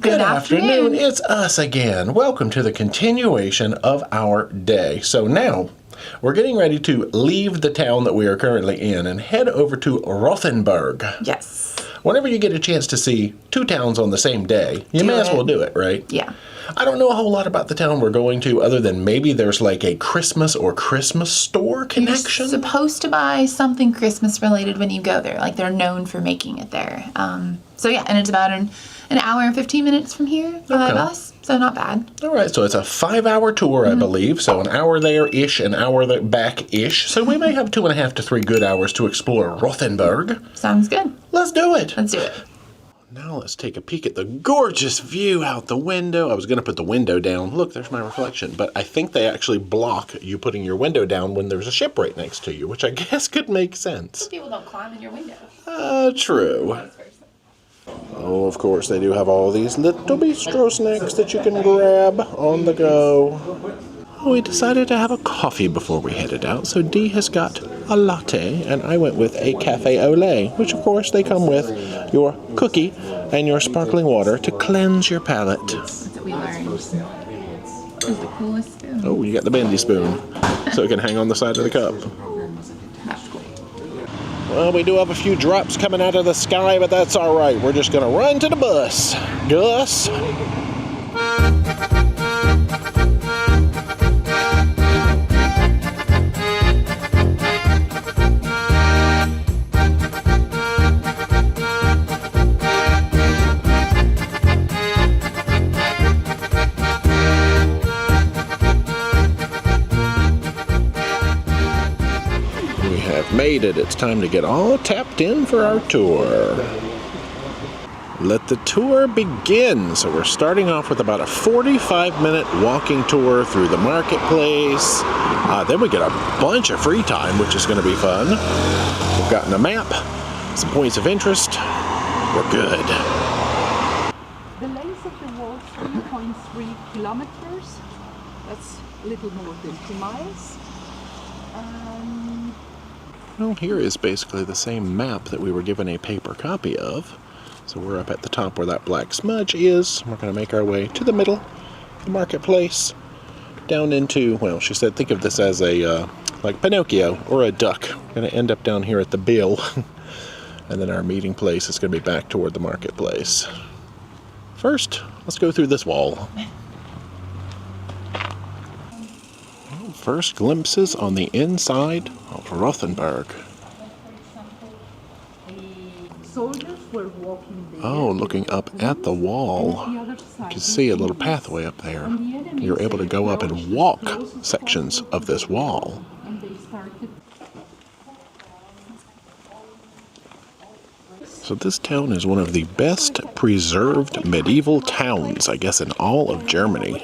Good afternoon. It's us again. Welcome to the continuation of our day. So now we're getting ready to leave the town that we are currently in and head over to Rothenburg. Yes. Whenever you get a chance to see two towns on the same day, you may as well do it, right? Yeah. I don't know a whole lot about the town we're going to other than maybe there's like a Christmas or Christmas store connection. You're supposed to buy something Christmas related when you go there. Like they're known for making it there. So yeah, and it's about an hour and 15 minutes from here by bus. So not bad. All right, so it's a 5-hour tour, I believe. So an hour there-ish, an hour back-ish. So we may have 2.5 to 3 good hours to explore Rothenburg. Sounds good. Let's do it. Let's do it. Now let's take a peek at the gorgeous view out the window. I was going to put the window down. Look, there's my reflection. But I think they actually block you putting your window down when there's a ship right next to you, which I guess could make sense. People don't climb in your window. True. Oh, of course, they do have all these little bistro snacks that you can grab on the go. We decided to have a coffee before we headed out, so Dee has got a latte, and I went with a cafe au lait, which of course they come with your cookie and your sparkling water to cleanse your palate. That's what we learned. It's the coolest spoon. Oh, you got the bendy spoon, so it can hang on the side of the cup. That's cool. Well, we do have a few drops coming out of the sky, but that's all right. We're just going to run to the bus. Gus? Made it. It's time to get all tapped in for our tour. Let the tour begin. So we're starting off with about a 45-minute walking tour through the marketplace. Then we get a bunch of free time, which is going to be fun. We've gotten a map, some points of interest. We're good. The length of the walk, 3.3 kilometers. That's a little more than 2 miles. Well, here is basically the same map that we were given a paper copy of. So we're up at the top where that black smudge is. We're going to make our way to the middle, the marketplace, down into, well, she said think of this as a, like Pinocchio or a duck. We're going to end up down here at the bill. And then our meeting place is going to be back toward the marketplace. First, let's go through this wall. First glimpses on the inside of Rothenburg. Oh, looking up at the wall, you can see a little pathway up there. You're able to go up and walk sections of this wall. So this town is one of the best preserved medieval towns, I guess, in all of Germany.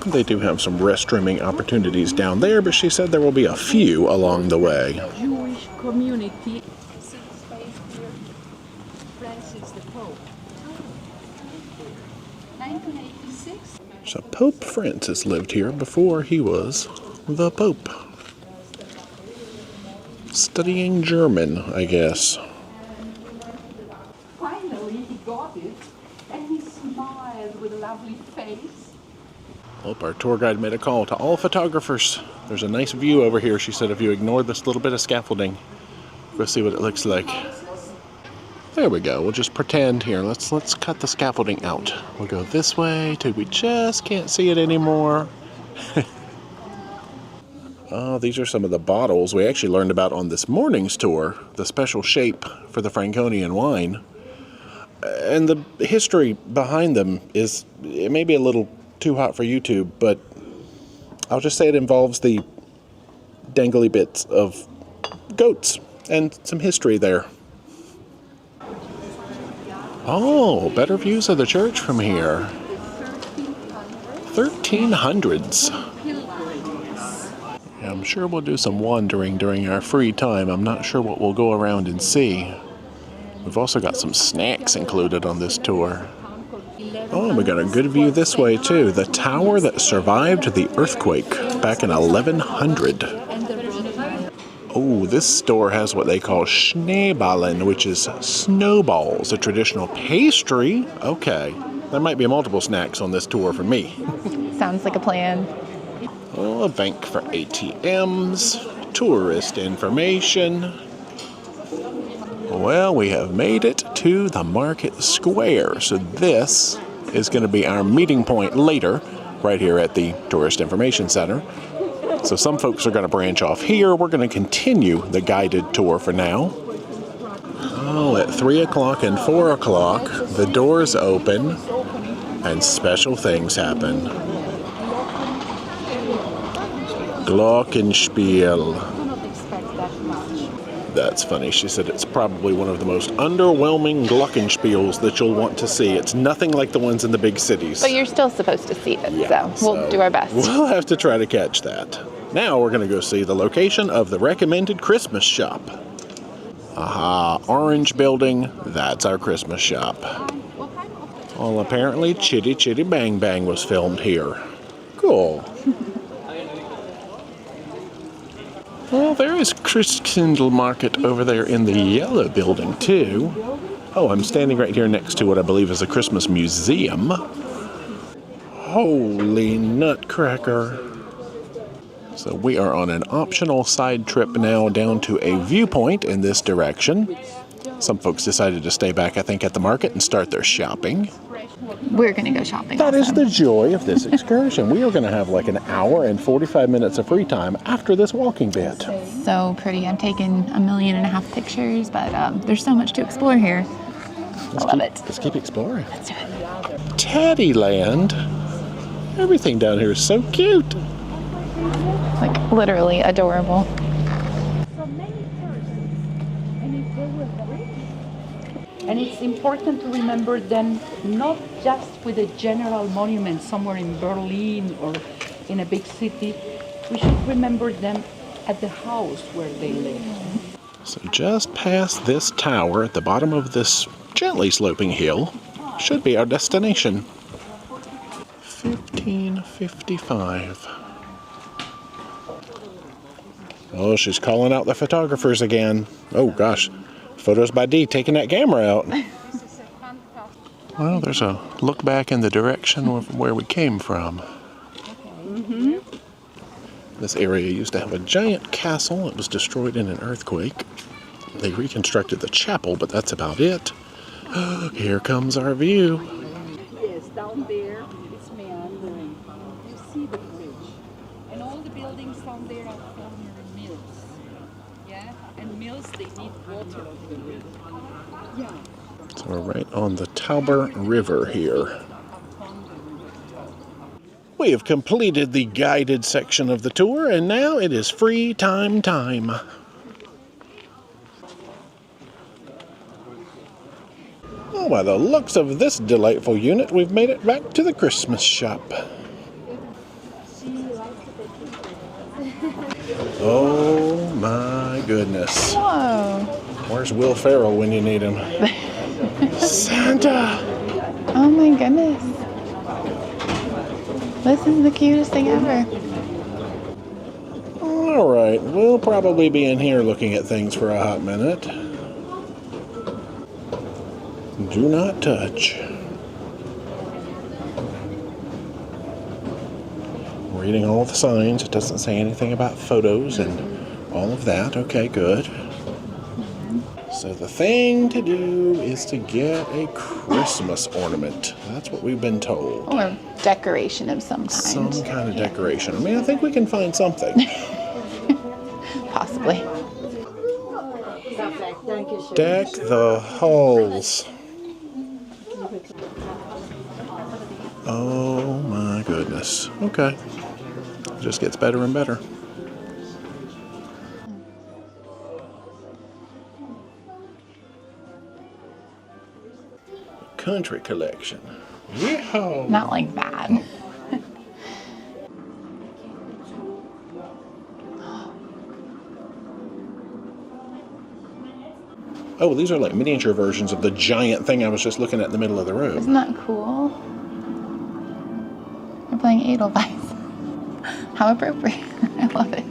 They do have some restrooming opportunities down there, but she said there will be a few along the way. Jewish community. Francis the Pope. 1986. So Pope Francis lived here before he was the Pope. Studying German, I guess. Finally, he got it, and he smiled with a lovely face. Oh, our tour guide made a call to all photographers. There's a nice view over here, she said, if you ignore this little bit of scaffolding. We'll see what it looks like. There we go. We'll just pretend here. Let's cut the scaffolding out. We'll go this way till we just can't see it anymore. Oh, these are some of the bottles we actually learned about on this morning's tour. The special shape for the Franconian wine. And the history behind them is, it may be a little too hot for YouTube, but I'll just say it involves the dangly bits of goats and some history there. Oh, better views of the church from here. 1300s. Yeah, I'm sure we'll do some wandering during our free time. I'm not sure what we'll go around and see. We've also got some snacks included on this tour. Oh, we got a good view this way too. The tower that survived the earthquake back in 1100. Oh, this store has what they call Schneeballen, which is snowballs, a traditional pastry. Okay, There might be multiple snacks on this tour for me. Sounds like a plan. Oh, a bank for ATMs, tourist information. Well, we have made it to the market square. So this is going to be our meeting point later, right here at the Tourist Information Center. So some folks are going to branch off here. We're going to continue the guided tour for now. Oh, at 3 o'clock and 4 o'clock, the doors open and special things happen. Glockenspiel. That's funny. She said it's probably one of the most underwhelming Glockenspiels that you'll want to see. It's nothing like the ones in the big cities. But you're still supposed to see it, Yeah, so we'll do our best. We'll have to try to catch that. Now we're going to go see the location of the recommended Christmas shop. Aha, orange building, that's our Christmas shop. Well, apparently Chitty Chitty Bang Bang was filmed here. Cool. Well, there is Christkindl Market over there in the yellow building, too. Oh, I'm standing right here next to what I believe is a Christmas museum. Holy nutcracker. So we are on an optional side trip now down to a viewpoint in this direction. Some folks decided to stay back, I think, at the market and start their shopping. We're going to go shopping. That is the joy of this excursion. We are going to have like an hour and 45 minutes of free time after this walking bit. So pretty. I've taken 1.5 million pictures, but there's so much to explore here. I love it. Let's keep exploring. Let's do it. Teddyland. Everything down here is so cute. Like literally adorable. So many persons, and if they were rich. And it's important to remember them not just with a general monument somewhere in Berlin or in a big city. We should remember them at the house where they lived. So just past this tower at the bottom of this gently sloping hill should be our destination. 1555. Oh, she's calling out the photographers again. Oh gosh, photos by D taking that camera out. Well, there's a look back in the direction of where we came from. This area used to have a giant castle. It was destroyed in an earthquake. They reconstructed the chapel, but that's about it. Here comes our view. Yes, down there it's meandering. You see the bridge. And all the buildings down there are former mills. Yeah? And mills, they need water. Yeah. So we're right on the Tauber River here. We have completed the guided section of the tour, and now it is free time. Oh, by the looks of this delightful unit, we've made it back to the Christmas shop. Oh my goodness. Whoa. Where's Will Ferrell when you need him? Santa! Oh my goodness. This is the cutest thing ever. All right, we'll probably be in here looking at things for a hot minute. Do not touch. Reading all the signs. It doesn't say anything about photos and all of that. Okay, good. So the thing to do is to get a Christmas ornament. That's what we've been told. Or decoration of some kind. Some kind of decoration. I mean, I think we can find something. Possibly. Deck the halls. Oh my goodness. Okay. Just gets better and better. Country collection. Yeehaw! Not like that. Oh, these are like miniature versions of the giant thing I was just looking at in the middle of the room. Isn't that cool? They're playing Edelweiss. How appropriate. I love it.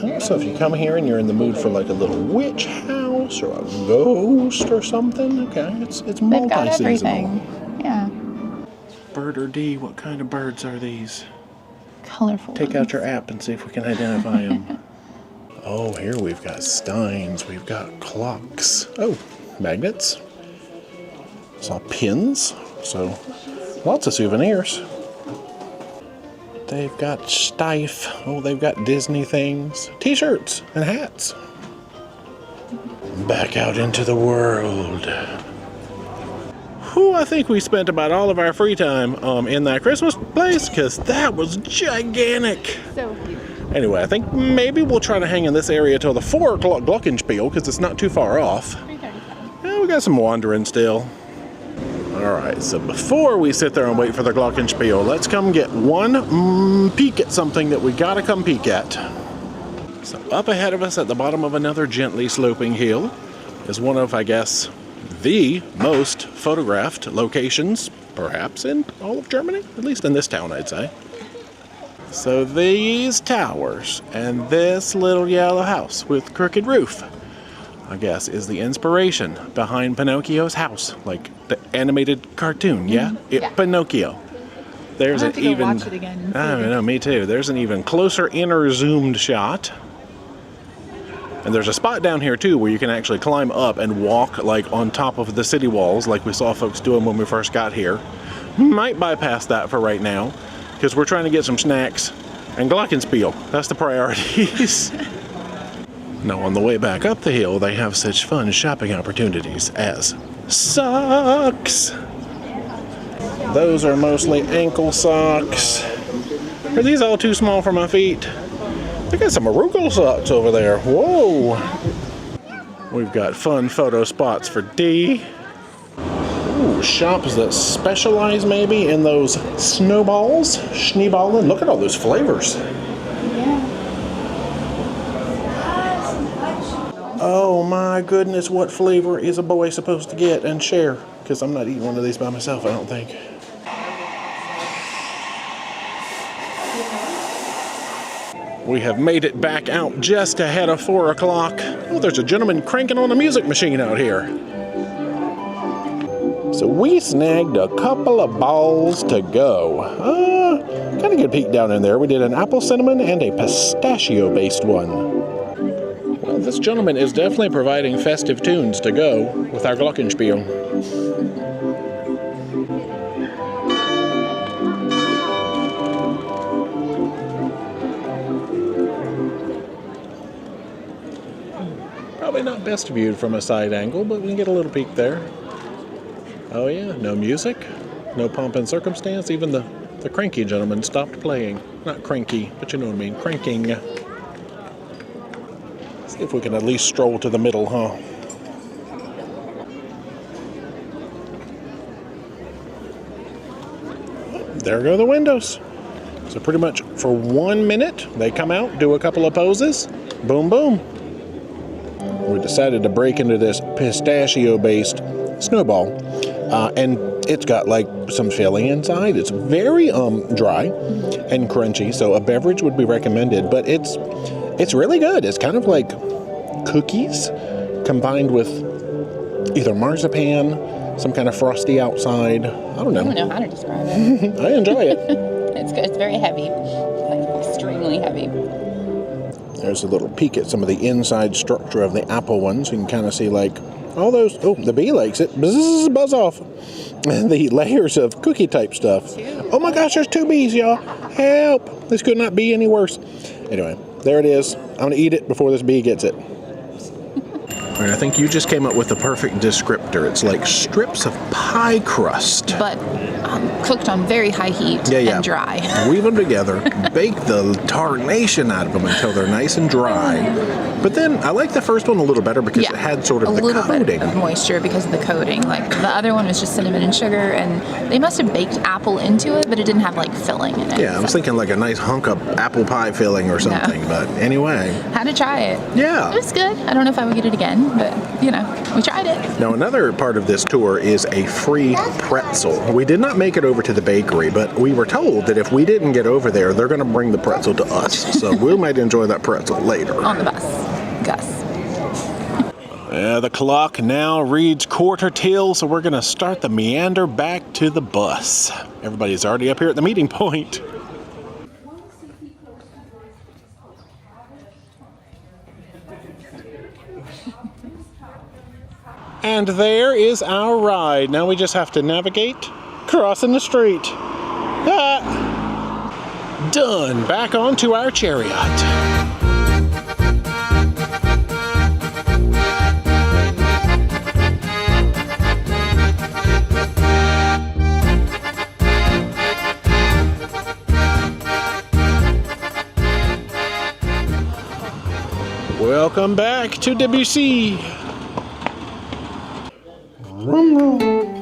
Oh, so if you come here and you're in the mood for like a little witch house or a ghost or something, okay, it's They've got multi-seasonal. everything. Yeah. Bird or D, what kind of birds are these? Colorful. Take out your app and see if we can identify them. Oh, here we've got steins, we've got clocks. Oh, magnets. Saw pins, so lots of souvenirs. They've got Steiff. Oh, they've got Disney things. T-shirts and hats. Back out into the world. Whew, I think we spent about all of our free time in that Christmas place because that was gigantic. So huge. Anyway, I think maybe we'll try to hang in this area till the 4 o'clock Glockenspiel because it's not too far off. 3:37. Yeah, we got some wandering still. Alright, so before we sit there and wait for the Glockenspiel, let's come get one peek at something that we gotta come peek at. So up ahead of us at the bottom of another gently sloping hill is one of, I guess, the most photographed locations, perhaps in all of Germany, at least in this town, I'd say. So these towers and this little yellow house with crooked roof, I guess, is the inspiration behind Pinocchio's house, like the animated cartoon, yeah? Yeah. Pinocchio. There's I'll an have to go even, watch it again and see I it. know, me too. There's an even closer inner zoomed shot. And there's a spot down here too where you can actually climb up and walk like on top of the city walls like we saw folks doing when we first got here. Might bypass that for right now because we're trying to get some snacks and Glockenspiel. That's the priorities. Now on the way back up the hill they have such fun shopping opportunities as socks. Those are mostly ankle socks. Are these all too small for my feet? I got some arugula socks over there. Whoa! We've got fun photo spots for D. Ooh, shops that specialize maybe in those snowballs, Schneeballen. Look at all those flavors. Oh my goodness, what flavor is a boy supposed to get and share? Because I'm not eating one of these by myself, I don't think. We have made it back out just ahead of 4 o'clock. Oh, there's a gentleman cranking on a music machine out here. So we snagged a couple of balls to go. Got a good peek down in there. We did an apple cinnamon and a pistachio-based one. Well, this gentleman is definitely providing festive tunes to go with our Glockenspiel. Probably not best viewed from a side angle, but we can get a little peek there. Oh yeah, no music, no pomp and circumstance. Even the cranky gentleman stopped playing. Not cranky, but you know what I mean, cranking. See if we can at least stroll to the middle, huh? There go the windows. So pretty much for 1 minute, they come out, do a couple of poses, boom, boom. We decided to break into this pistachio-based snowball, and it's got like some filling inside. It's very dry and crunchy, so a beverage would be recommended. But it's really good. It's kind of like cookies combined with either marzipan, some kind of frosty outside. I don't know. I don't know how to describe it. I enjoy it. It's good. It's very heavy, like extremely heavy. There's a little peek at some of the inside structure of the apple ones. You can kind of see like all those. Oh, the bee likes it. Buzz off. The layers of cookie type stuff. Oh my gosh, there's 2 bees, y'all. Help. This could not be any worse. Anyway, there it is. I'm going to eat it before this bee gets it. All right, I think you just came up with the perfect descriptor. It's like strips of pie crust. But cooked on very high heat and dry. Weave them together, bake the tarnation out of them until they're nice and dry. But then I like the first one a little better because it had sort of the coating. A little bit of moisture because of the coating. Like the other one was just cinnamon and sugar, and they must have baked apple into it, but it didn't have like filling in it. Yeah, I was thinking like a nice hunk of apple pie filling or something. No. But anyway. Had to try it. Yeah. It was good. I don't know if I would get it again, but you know, we tried it. Now another part of this tour is a free pretzel. We did not make it over to the bakery, but we were told that if we didn't get over there, they're going to bring the pretzel to us. So we might enjoy that pretzel later. On the bus. Gus. The clock now reads quarter till, so we're going to start the meander back to the bus. Everybody's already up here at the meeting point. And there is our ride. Now we just have to navigate crossing the street. Done. Back onto our chariot. Welcome back to Debussy. Vroom, vroom.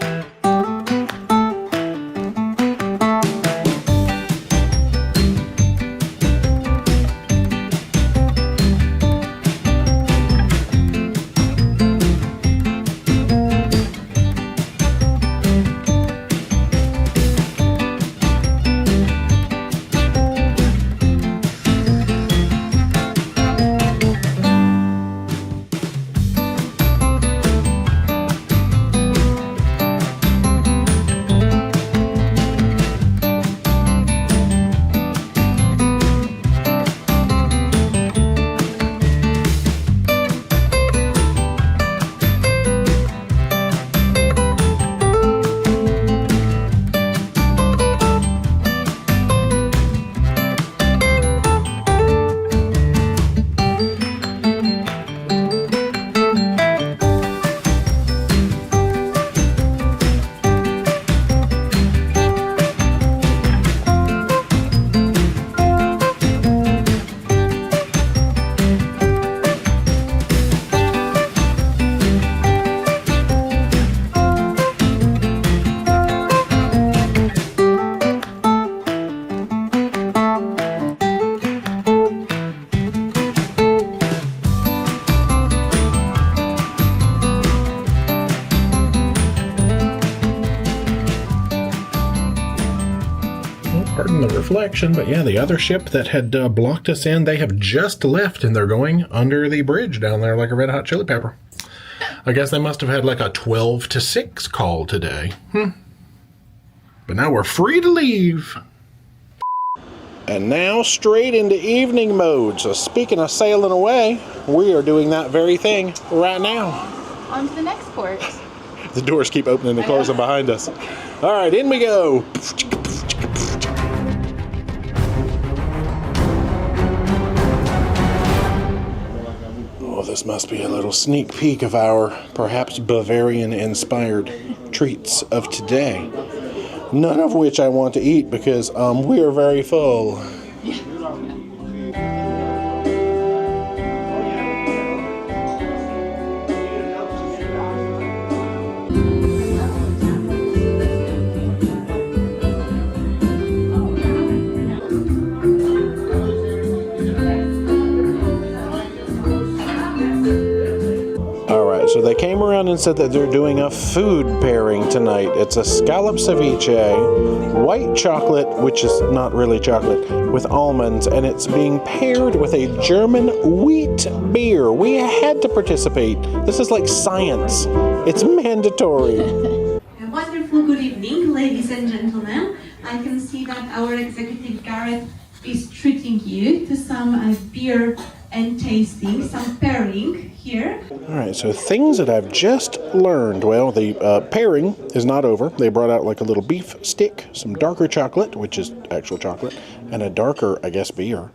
Pardon the reflection, but yeah, the other ship that had blocked us in, they have just left and they're going under the bridge down there like a red hot chili pepper. I guess they must have had like a 12 to 6 call today. But now we're free to leave. And now straight into evening mode. So speaking of sailing away, we are doing that very thing right now. On to the next port. The doors keep opening and closing behind us. All right, in we go. This must be a little sneak peek of our perhaps Bavarian-inspired treats of today. None of which I want to eat because we are very full. So they came around and said that they're doing a food pairing tonight. It's a scallop ceviche, white chocolate, which is not really chocolate, with almonds, and it's being paired with a German wheat beer. We had to participate. This is like science. It's mandatory. A wonderful good evening, ladies and gentlemen. I can see that our executive Gareth is treating you to some beer and tasting, some pairing here. All right, so things that I've just learned. Well, the pairing is not over. They brought out like a little beef stick, some darker chocolate, which is actual chocolate, and a darker, I guess, beer.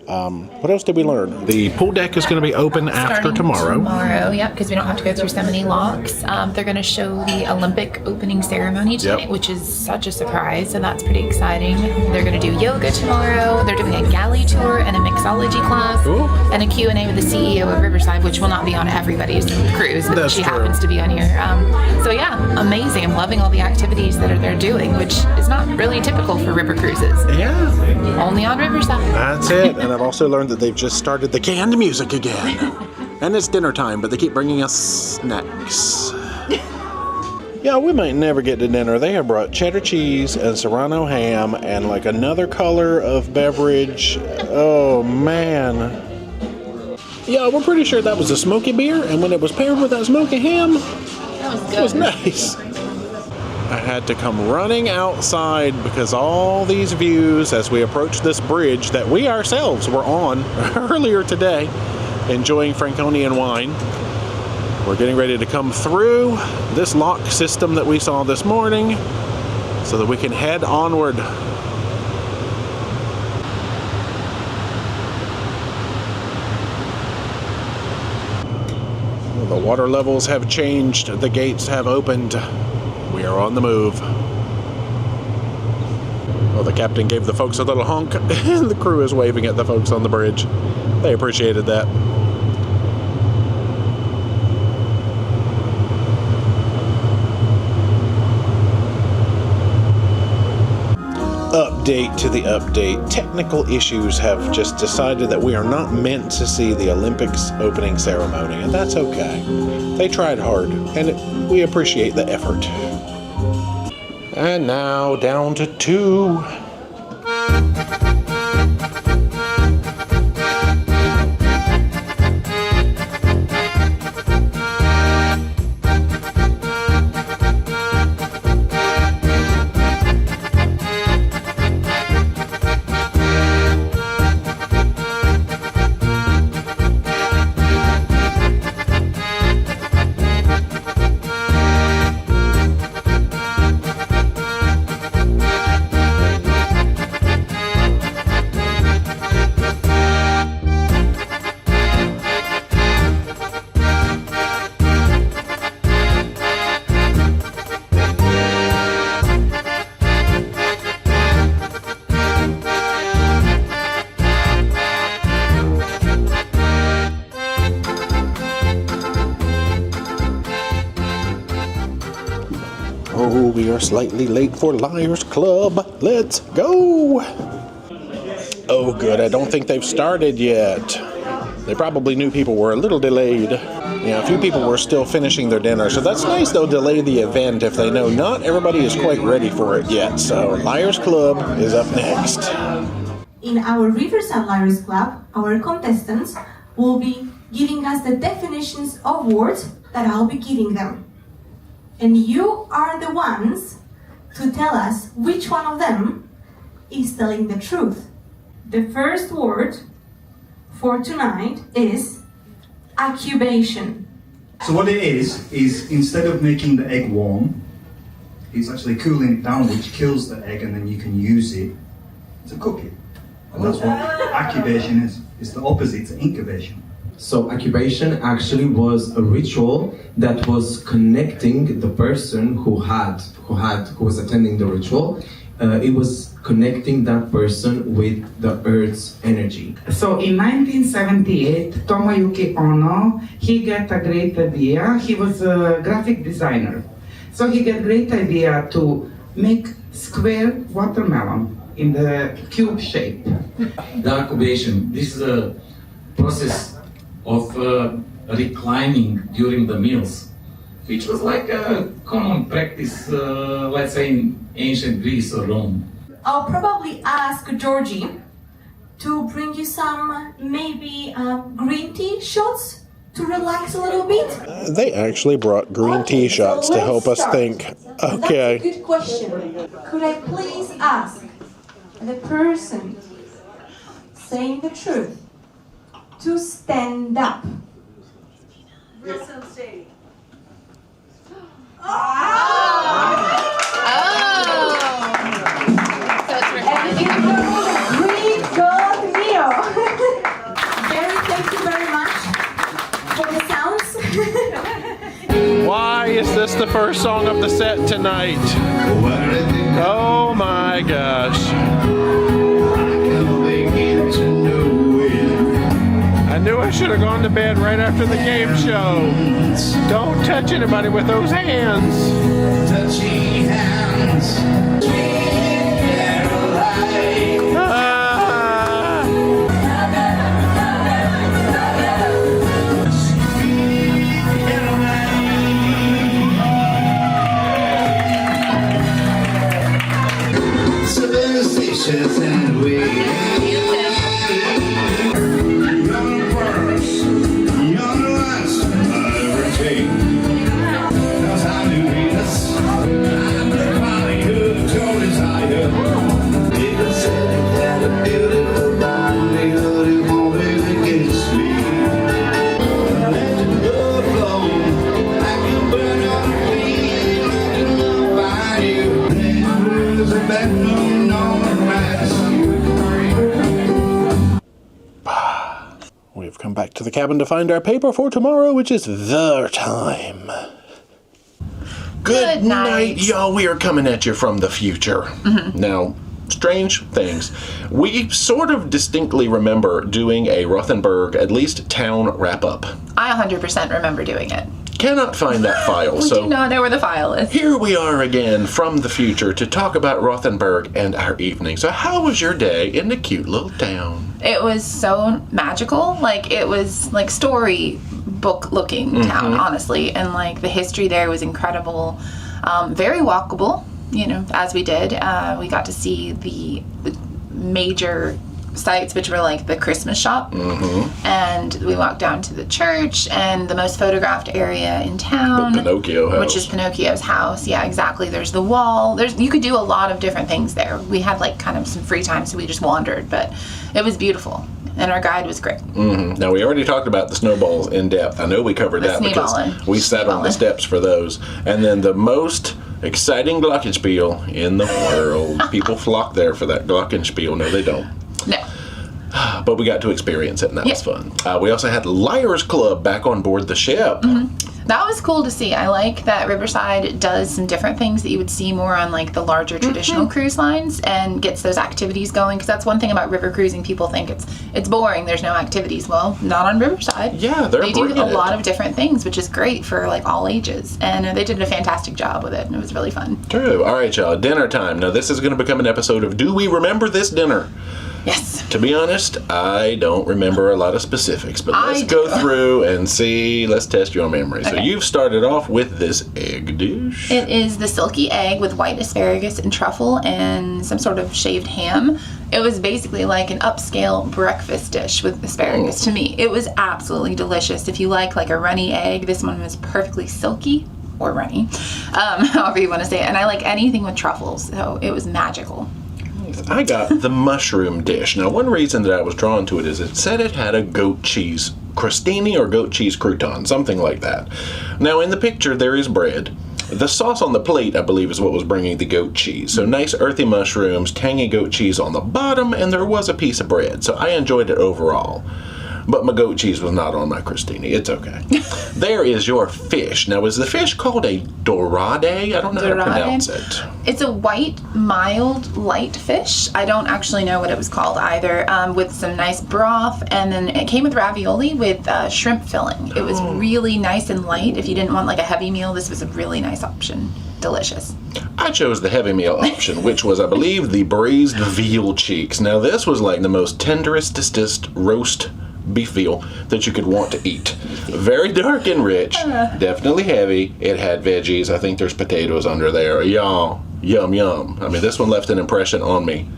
What else did we learn? The pool deck is going to be open after tomorrow. Tomorrow, yep, because we don't have to go through so many locks. They're going to show the Olympic opening ceremony tonight, which is such a surprise, so that's pretty exciting. They're going to do yoga tomorrow. They're doing a galley tour and a mixology class. Ooh. And a Q&A with the CEO of Riverside, which will not be on everybody's cruise, but she happens to be on here. So yeah, amazing. I'm loving all the activities that they're doing, which is not really typical for river cruises. Yeah. Only on Riverside. That's it. And I've also learned that they've just started the canned music again. And it's dinner time, but they keep bringing us snacks. Yeah, we might never get to dinner. They have brought cheddar cheese and serrano ham and like another color of beverage. Oh, man. Yeah, we're pretty sure that was a smoky beer, and when it was paired with that smoky ham, it was nice. I had to come running outside because all these views as we approached this bridge that we ourselves were on earlier today, enjoying Franconian wine. We're getting ready to come through this lock system that we saw this morning so that we can head onward. The water levels have changed, the gates have opened. We are on the move. Well, the captain gave the folks a little honk, and the crew is waving at the folks on the bridge. They appreciated that. Update to the update. Technical issues have just decided that we are not meant to see the Olympics opening ceremony, and that's okay. They tried hard, and we appreciate the effort. And now down to 2. Oh, we are slightly late for Liars Club. Let's go! Oh, good. I don't think they've started yet. They probably knew people were a little delayed. Yeah, a few people were still finishing their dinner, so that's nice. They'll delay the event if they know not everybody is quite ready for it yet. So Liars Club is up next. In our Riverside Liars Club, our contestants will be giving us the definitions of words that I'll be giving them. And you are the ones to tell us which one of them is telling the truth. The first word for tonight is incubation. So what it is instead of making the egg warm, it's actually cooling it down, which kills the egg, and then you can use it to cook it. And that's what incubation is. It's the opposite to incubation. So incubation actually was a ritual that was connecting the person who was attending the ritual. It was connecting that person with the earth's energy. So in 1978, Tomoyuki Ono, he got a great idea. He was a graphic designer. So he got a great idea to make square watermelon in the cube shape. The incubation, this is a process of reclining during the meals, which was like a common practice, let's say in ancient Greece or Rome. I'll probably ask Georgie to bring you some maybe green tea shots to relax a little bit. They actually brought green tea shots to help us think. Okay. That's a good question. Could I please ask the person saying the truth to stand up? Wilson City. And you know, we got Mio. Gary, thank you very much for the sounds. Why is this the first song of the set tonight? Oh my gosh. I knew I should have gone to bed right after the game show. Don't touch anybody with those hands. Touchy hands. Superstitious and weird. the cabin to find our paper for tomorrow, which is the time. Good night, y'all. We are coming at you from the future. Mm-hmm. Now, strange things. We sort of distinctly remember doing a Rothenburg, at least town wrap-up. I 100% remember doing it. Cannot find that file. We do not know where the file is. Here we are again from the future to talk about Rothenburg and our evening. So how was your day in the cute little town? It was so magical. Like, it was like storybook looking town, honestly. And like the history there was incredible. Very walkable, you know, as we did. We got to see the major sites, which were like the Christmas shop, and we walked down to the church and the most photographed area in town, the Pinocchio house, which is Pinocchio's house. Yeah, exactly. There's the wall. You could do a lot of different things there. We had like kind of some free time, so we just wandered, but it was beautiful. And our guide was great. Now, we already talked about the snowballs in depth. I know we covered that because we sat on the steps for those. And then the most exciting Glockenspiel in the world. People flock there for that Glockenspiel. No, they don't. No. But we got to experience it, and that was fun. We also had Liars Club back on board the ship. That was cool to see. I like that Riverside does some different things that you would see more on like the larger traditional cruise lines, and gets those activities going, because that's one thing about river cruising. People think it's boring, there's no activities. Well, not on Riverside. Yeah, they do a lot of different things, which is great for like all ages, and they did a fantastic job with it, and it was really fun. True. All right, y'all, dinner time. Now this is going to become an episode of Do We Remember This Dinner? Yes. To be honest, I don't remember a lot of specifics, but let's go through and see. Let's test your memory. Okay. So you've started off with this egg dish. It is the silky egg with white asparagus and truffle and some sort of shaved ham. It was basically like an upscale breakfast dish with asparagus to me. It was absolutely delicious. If you like a runny egg, this one was perfectly silky or runny, however you want to say it. And I like anything with truffles, so it was magical. I got the mushroom dish. Now, one reason that I was drawn to it is it said it had a goat cheese crostini or goat cheese crouton, something like that. Now, in the picture, there is bread. The sauce on the plate, I believe, is what was bringing the goat cheese. So nice earthy mushrooms, tangy goat cheese on the bottom, and there was a piece of bread. So I enjoyed it overall. But my goat cheese was not on my crostini. It's okay. There is your fish. Now, is the fish called a dorade? I don't know how to pronounce it. It's a white, mild, light fish. I don't actually know what it was called either, with some nice broth. And then it came with ravioli with shrimp filling. It was really nice and light. If you didn't want like a heavy meal, this was a really nice option. Delicious. I chose the heavy meal option, which was, I believe, the braised veal cheeks. Now, this was like the most tenderest roast beef veal that you could want to eat. Very dark and rich, definitely heavy. It had veggies. I think there's potatoes under there. Yum, yum, yum. I mean, this one left an impression on me.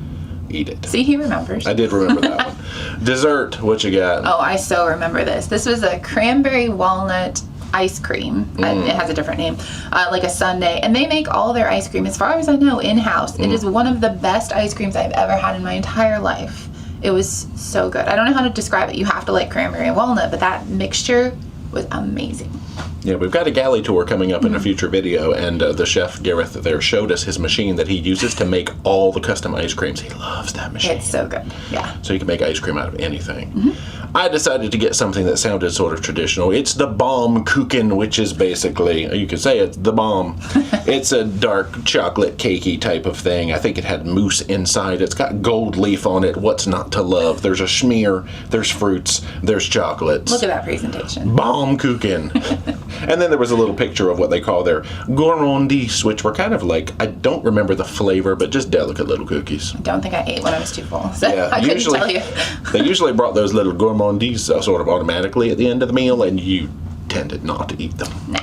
Eat it. See, he remembers. I did remember that one. Dessert, what you got? Oh, I so remember this. This was a cranberry walnut ice cream. It has a different name, like a sundae, and they make all their ice cream, as far as I know, in-house. It is one of the best ice creams I've ever had in my entire life. It was so good. I don't know how to describe it. You have to like cranberry and walnut, but that mixture was amazing. Yeah, we've got a galley tour coming up in a future video, and the chef Gareth there showed us his machine that he uses to make all the custom ice creams. He loves that machine. It's so good, yeah. So you can make ice cream out of anything. I decided to get something that sounded sort of traditional. It's the Baumkuchen, which is basically, you could say it's the bomb. It's a dark chocolate cakey type of thing. I think it had mousse inside. It's got gold leaf on it. What's not to love? There's a schmear, there's fruits, there's chocolates. Look at that presentation. Baumkuchen. And then there was a little picture of what they call their gourmandise, which were kind of like, I don't remember the flavor, but just delicate little cookies. I don't think I ate when I was too full, so yeah, I couldn't tell you. They usually brought those little gourmandise sort of automatically at the end of the meal, and you tended not to eat them. No.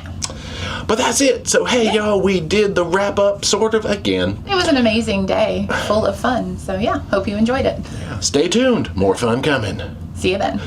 But that's it. So, hey, y'all, we did the wrap-up sort of again. It was an amazing day, full of fun. So, yeah, hope you enjoyed it. Stay tuned. More fun coming. See you then.